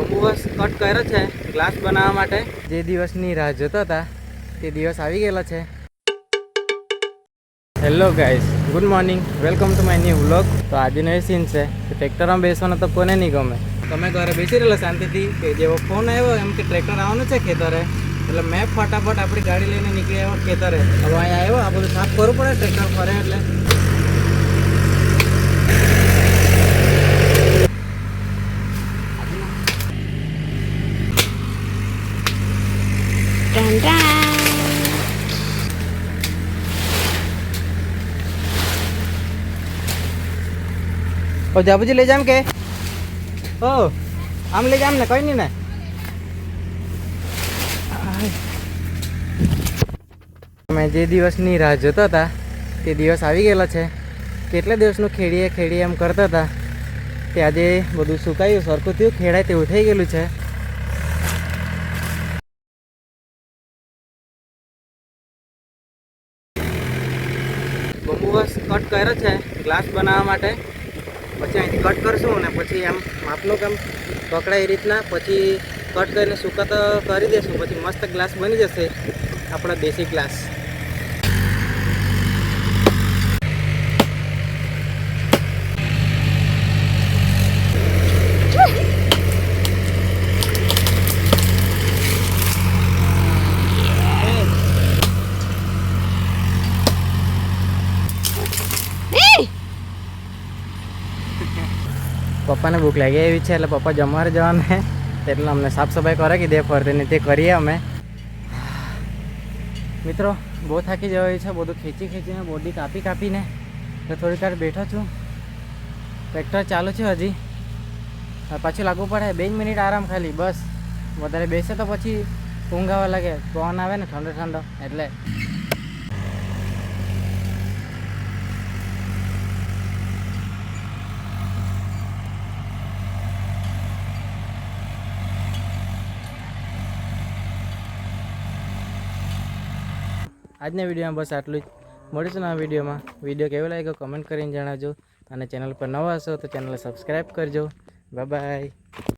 બહુ કટ કર્યો છે ગ્લાસ બનાવવા માટે. જે દિવસની રાહ જોતા હતા તે દિવસ આવી ગયેલો છે. Hello guys, good morning, welcome to my new vlog. તો આજનો એ સીન છે કે ટ્રેક્ટરમાં બેસવાનો તો કોને નહીં ગમે. તમે ઘરે બેસી રહેલો શાંતિથી કે જેવો ફોન આવ્યો એમ કે ટ્રેક્ટર આવવાનું છે ખેતરે, એટલે મેં ફટાફટ આપણી ગાડી લઈને નીકળી આવ્યો ખેતરે. હવે અહીંયા આવ્યો, આ બધું સાફ કરવું પડે ટ્રેક્ટર ફરે એટલે. ઓ જાબુજી લઈ જામ કે ઓ આમ લઈ જામ ને કઈ નહીં ને. મેં જે દિવસની રાહ જોતા હતા તે દિવસ આવી ગયેલો છે. કેટલા દિવસનું ખેડીએ એમ કરતા હતા તે આજે બધું સુકાયું, સરખું થયું, ખેડાય તેવું થઈ ગયેલું છે. બહુ કટ કર્યો છે ગ્લાસ બનાવવા માટે. પછી અહીંથી કટ કરશું ને પછી એમ માપનું કામ પકડાય એ રીતના પછી કટ કરીને સૂકાતો કરી દઈશું. પછી મસ્ત ગ્લાસ બની જશે, આપણા દેશી ગ્લાસ. પપ્પાને ભૂખ લાગી એવી છે એટલે પપ્પા જમવા જવાને, એટલે અમને સાફ સફાઈ કરે કે દે ફરતીને તે કરીએ અમે. મિત્રો બહુ થાકી જવાય છે, બધું ખેંચીને બોડી કાપીને તો થોડીક વાર બેઠો છું. ટ્રેક્ટર ચાલુ છે હજી, પાછું લાગવું પડે 2 મિનિટ આરામ ખાલી બસ. વધારે બેસે તો પછી ઊંઘ આવવા લાગે, પવન આવે ને ઠંડો એટલે. આજના વિડીયોમાં બસ આટલું જ. મળીશું આ વિડીયોમાં. વિડીયો કેવો લાગ્યો કમેન્ટ કરીને જણાવજો, અને ચેનલ પર નવા હશો તો ચેનલ સબસ્ક્રાઈબ કરજો. Bye bye.